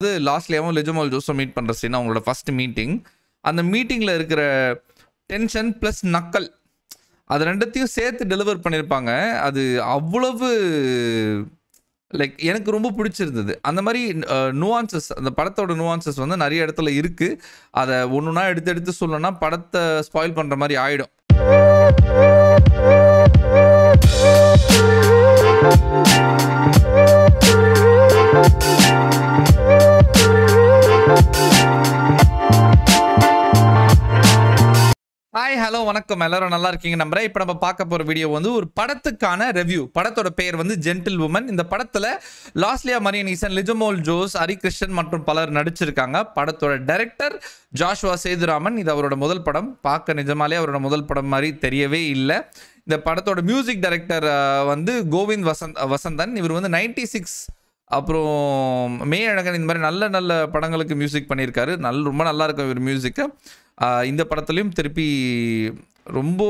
லாஸ்ட்லேயும் Lijomol ஜோஸும் meet பண்ணுற scene அவங்களோட first meeting. அந்த மீட்டிங்கில் இருக்கிற டென்ஷன் ப்ளஸ் நக்கல் அது ரெண்டத்தையும் சேர்த்து டெலிவர் பண்ணியிருப்பாங்க. அது அவ்வளவு லைக் எனக்கு ரொம்ப பிடிச்சிருந்தது. அந்த மாதிரி நுவான்சஸ், அந்த படத்தோட நுவான்சஸ் வந்து நிறைய இடத்துல இருக்குது. அதை ஒன்றுனா எடுத்து சொல்லணும்னா படத்தை ஸ்பாயில் பண்ணுற மாதிரி ஆகிடும். ஹாய், ஹலோ, வணக்கம். எல்லாரும் நல்லா இருக்கீங்க நம்புறேன். இப்போ நம்ம பார்க்க போகிற வீடியோ வந்து ஒரு படத்துக்கான ரிவ்யூ. படத்தோட பெயர் வந்து ஜென்டில் உமன். இந்த படத்தில் லாஸ்லியா மரியனீசன், லிஜோமல் ஜோஸ், ஹரிகிருஷ்ணன் மற்றும் பலர் நடிச்சிருக்காங்க. படத்தோட டைரக்டர் ஜாஷுவா சேதுராமன். இது அவரோட முதல் படம். பார்க்க நிஜமாலே அவரோட முதல் படம் மாதிரி தெரியவே இல்லை. இந்த படத்தோட மியூசிக் டைரக்டர் வந்து கோவிந்த் வசந்தன். இவர் வந்து 96 அப்புறம் மே அழகன் இந்த மாதிரி நல்ல நல்ல படங்களுக்கு மியூசிக் பண்ணியிருக்காரு. ரொம்ப நல்லா இருக்கும் இவர் மியூசிக்கு. இந்த படத்துலையும் திருப்பி ரொம்ப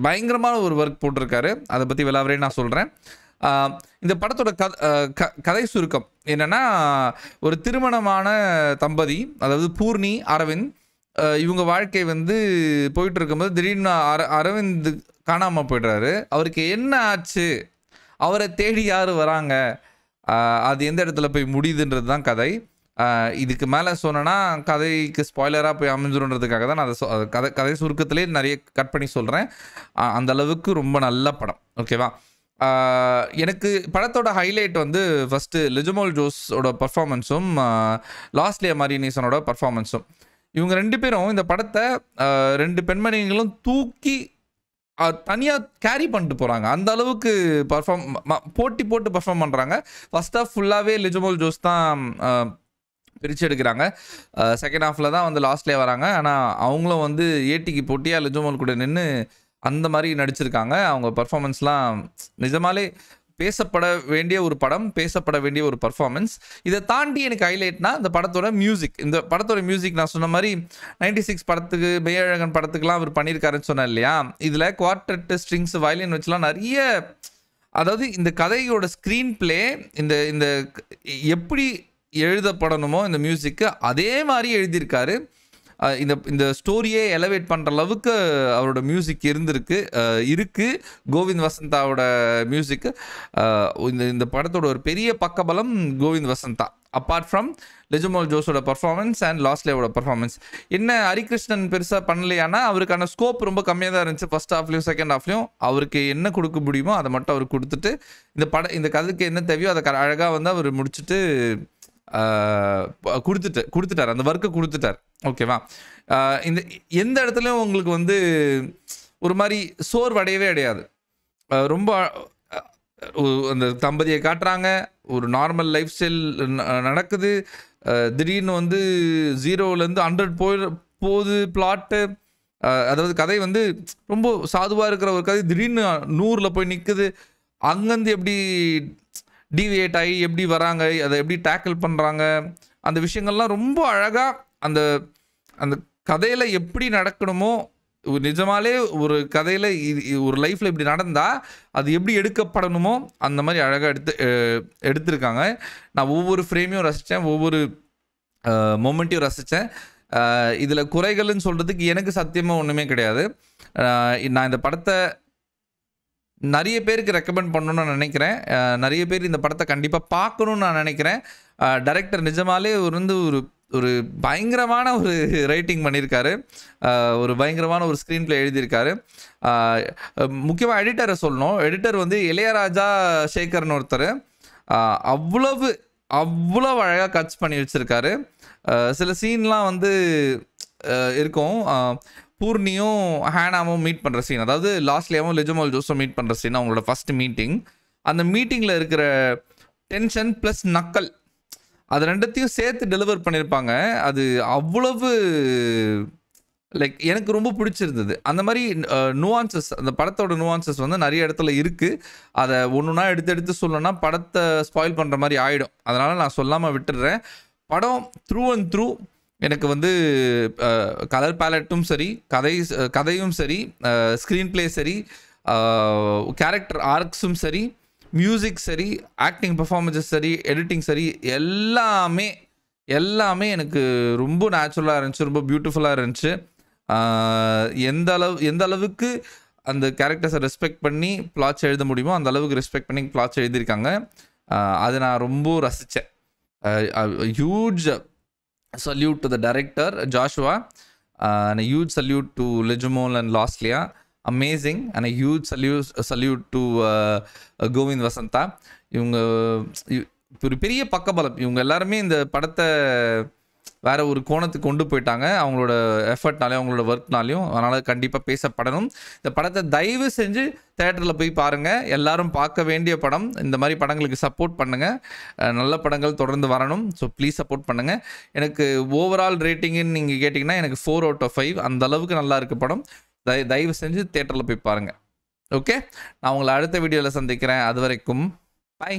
பயங்கரமான ஒரு ஒர்க் போட்டிருக்காரு. அதை பற்றி விளாவரே நான் சொல்கிறேன். இந்த படத்தோட கதை சுருக்கம் என்னென்னா, ஒரு திருமணமான தம்பதி, அதாவது பூர்ணி அரவிந்த், இவங்க வாழ்க்கை வந்து போயிட்டு இருக்கும்போது திடீர்னு அரவிந்த் காணாமல் போய்ட்றாரு. அவருக்கு என்ன ஆச்சு, அவரை தேடி யார் வராங்க, அது எந்த இடத்துல போய் முடியுதுன்றது தான் கதை. இதுக்கு மேலே சொன்னேன்னா கதைக்கு ஸ்பாய்லராக போய் அமைஞ்சிருன்றதுக்காக தான் நான் அதை கதை சுருக்கத்திலே நிறைய கட் பண்ணி சொல்கிறேன். அந்த அளவுக்கு ரொம்ப நல்ல படம். ஓகேவா? எனக்கு படத்தோட ஹைலைட் வந்து ஃபஸ்ட்டு லிஜோமல் ஜோஸோட பர்ஃபார்மன்ஸும் லாஸ்லியா மரியனீசனோட பர்ஃபார்மன்ஸும். இவங்க ரெண்டு பேரும் இந்த படத்தை ரெண்டு பெண்மணிகளும் தூக்கி தனியாக கேரி பண்ணிட்டு போகிறாங்க. அந்த அளவுக்கு போட்டு பர்ஃபார்ம் பண்ணுறாங்க. ஃபர்ஸ்ட் ஹாஃப் ஃபுல்லாகவே லிஜோமல் ஜோஸ் தான் பிரித்து எடுக்கிறாங்க. செகண்ட் ஹாஃபில் தான் வந்து லாஸ்ட்லேயே வராங்க. ஆனால் அவங்களும் வந்து ஏட்டிக்கு போட்டியாக லிஜோமல் கூட நின்று அந்த மாதிரி நடிச்சிருக்காங்க. அவங்க பர்ஃபார்மன்ஸ்லாம் நிஜமாலே பேசப்பட வேண்டிய ஒரு படம், பேசப்பட வேண்டிய ஒரு பர்ஃபார்மன்ஸ். இதை தாண்டி எனக்கு ஹைலைட்னா இந்த படத்தோட மியூசிக். இந்த படத்தோட மியூசிக் நான் சொன்ன மாதிரி 96 படத்துக்கு, மெய்யழகன் படத்துக்குலாம் அவர் பண்ணியிருக்காருன்னு சொன்னேன் இல்லையா? இதில் குவார்டெட், ஸ்ட்ரிங்ஸ், வயலின் வச்சுலாம் நிறைய, அதாவது இந்த கதையோட ஸ்க்ரீன் பிளே, இந்த எப்படி எழுதப்படணுமோ இந்த மியூசிக்கு அதே மாதிரி எழுதியிருக்காரு. இந்த ஸ்டோரியே எலவேட் பண்ணுற அளவுக்கு அவரோட மியூசிக் இருக்குது. கோவிந்த் வசந்தாவோட மியூசிக்கு. இந்த படத்தோட ஒரு பெரிய பக்கபலம் கோவிந்த் வசந்தா. அப்பார்ட் ஃப்ரம் லிஜோமல் ஜோஸோட பர்ஃபார்மன்ஸ் அண்ட் லாஸ்லியாவோட பர்ஃபார்மன்ஸ். என்ன ஹரிகிருஷ்ணன் பெருசாக பண்ணலையானா அவருக்கான ஸ்கோப் ரொம்ப கம்மியாக தான் இருந்துச்சு. ஃபர்ஸ்ட் ஹாஃப்லையும் செகண்ட் ஹாஃப்லையும் அவருக்கு என்ன கொடுக்க முடியுமோ அதை மட்டும் அவர் கொடுத்துட்டு இந்த கதைக்கு என்ன தேவையோ அதை அழகாக வந்து அவர் முடிச்சுட்டு கொடுத்துட்டார். அந்த ஒர்க்கை கொடுத்துட்டார். ஓகேவா? எந்த இடத்துலையும் உங்களுக்கு வந்து ஒரு மாதிரி சோர்வடையவே அடையாது. ரொம்ப அந்த தம்பதியை காட்டுறாங்க. ஒரு நார்மல் லைஃப் ஸ்டைல் நடக்குது. திடீர்னு வந்து 0லேருந்து 100 போகுது பிளாட்டு. அதாவது கதை வந்து ரொம்ப சாதுவாக இருக்கிற ஒரு கதை திடீர்னு 100ல் போய் நிற்குது. அங்கேருந்து எப்படி டிவியேட் ஆகி எப்படி வராங்க, அதை எப்படி டேக்கிள் பண்ணுறாங்க, அந்த விஷயங்கள்லாம் ரொம்ப அழகாக அந்த கதையில் எப்படி நடக்கணுமோ, நிஜமாலே ஒரு கதையில் ஒரு லைஃப்பில் இப்படி நடந்தால் அது எப்படி எடுக்கப்படணுமோ அந்த மாதிரி அழகாக எடுத்திருக்காங்க. நான் ஒவ்வொரு ஃப்ரேமையும் ரசித்தேன், ஒவ்வொரு மொமெண்ட்டையும் ரசித்தேன். இதில் குறைகள்னு சொல்கிறதுக்கு எனக்கு சத்தியமாக ஒன்றுமே கிடையாது. நான் இந்த படத்தை நிறைய பேருக்கு ரெக்கமெண்ட் பண்ணணும்னு நான் நினைக்கிறேன். நிறைய பேர் இந்த படத்தை கண்டிப்பாக பார்க்கணுன்னு நான் நினைக்கிறேன். டைரக்டர் நிஜமாலே ஒரு பயங்கரமான ஒரு ரைட்டிங் பண்ணியிருக்காரு. ஒரு பயங்கரமான ஒரு ஸ்க்ரீன் பிளே எழுதியிருக்காரு. முக்கியமாக எடிட்டரை சொல்லணும். எடிட்டர் வந்து இளையராஜா சேகர்னு ஒருத்தர். அவ்வளோ அழகாக கட்ஸ் பண்ணி வச்சுருக்காரு. சில சீன்லாம் வந்து இருக்கும். பூர்ணியும் ஹேனாவும் மீட் பண்ணுற சீன், அதாவது லாஸ்ட்லேயும் லிஜோமல் ஜோஸும் மீட் பண்ணுற சீன் அவங்களோட ஃபஸ்ட் மீட்டிங். அந்த மீட்டிங்கில் இருக்கிற டென்ஷன் ப்ளஸ் நக்கல் அது ரெண்டத்தையும் சேர்த்து டெலிவர் பண்ணியிருப்பாங்க. அது அவ்வளவு லைக் எனக்கு ரொம்ப பிடிச்சிருந்தது. அந்த மாதிரி நுவான்சஸ், அந்த படத்தோட நுவான்சஸ் வந்து நிறைய இடத்துல இருக்குது. அதை ஒன்றுனா எடுத்து சொல்லணும்னா படத்தை ஸ்பாயில் பண்ணுற மாதிரி ஆகிடும். அதனால் நான் சொல்லாமல் விட்டுடுறேன். படம் த்ரூ அண்ட் த்ரூ எனக்கு வந்து கலர் பேலட்டும் சரி, கதையும் சரி, ஸ்க்ரீன் பிளே சரி, கேரக்டர் ஆர்க்ஸும் சரி, மியூசிக் சரி, ஆக்டிங் பெர்ஃபார்மன்ஸஸ் சரி, எடிட்டிங் சரி, எல்லாமே எனக்கு ரொம்ப நேச்சுரலாக இருந்துச்சு, ரொம்ப பியூட்டிஃபுல்லாக இருந்துச்சு. எந்த அளவுக்கு அந்த கேரக்டர்ஸை ரெஸ்பெக்ட் பண்ணி பிளாட்ஸ் எழுத முடியுமோ அந்த அளவுக்கு ரெஸ்பெக்ட் பண்ணி பிளாட்ஸ் எழுதியிருக்காங்க. அதை நான் ரொம்ப ரசித்தேன். Huge salute to the director Joshua, and a huge salute to Lijumol and Loslia. Amazing. And a huge salute to Govind Vasantha. இவங்க ஒரு பெரிய பக்கபலம். இவங்க எல்லாருமே இந்த படத்தை வேற ஒரு கோணத்துக்கு கொண்டு போயிட்டாங்க அவங்களோட எஃபர்ட்னாலையும் அவங்களோட ஒர்க்னாலையும். அதனால் கண்டிப்பாக பேசப்படணும். இந்த படத்தை தயவு செஞ்சு தேட்டரில் போய் பாருங்கள். எல்லாரும் பார்க்க வேண்டிய படம். இந்த மாதிரி படங்களுக்கு சப்போர்ட் பண்ணுங்கள். நல்ல படங்கள் தொடர்ந்து வரணும். ஸோ ப்ளீஸ் சப்போர்ட் பண்ணுங்கள். எனக்கு ஓவரால் ரேட்டிங்குன்னு நீங்கள் கேட்டிங்கன்னா எனக்கு 4/5. அந்த அளவுக்கு நல்லா இருக்குது படம். தயவு செஞ்சு தேட்டரில் போய் பாருங்கள். ஓகே, நான் உங்களை அடுத்த வீடியோவில் சந்திக்கிறேன். அது வரைக்கும் பை.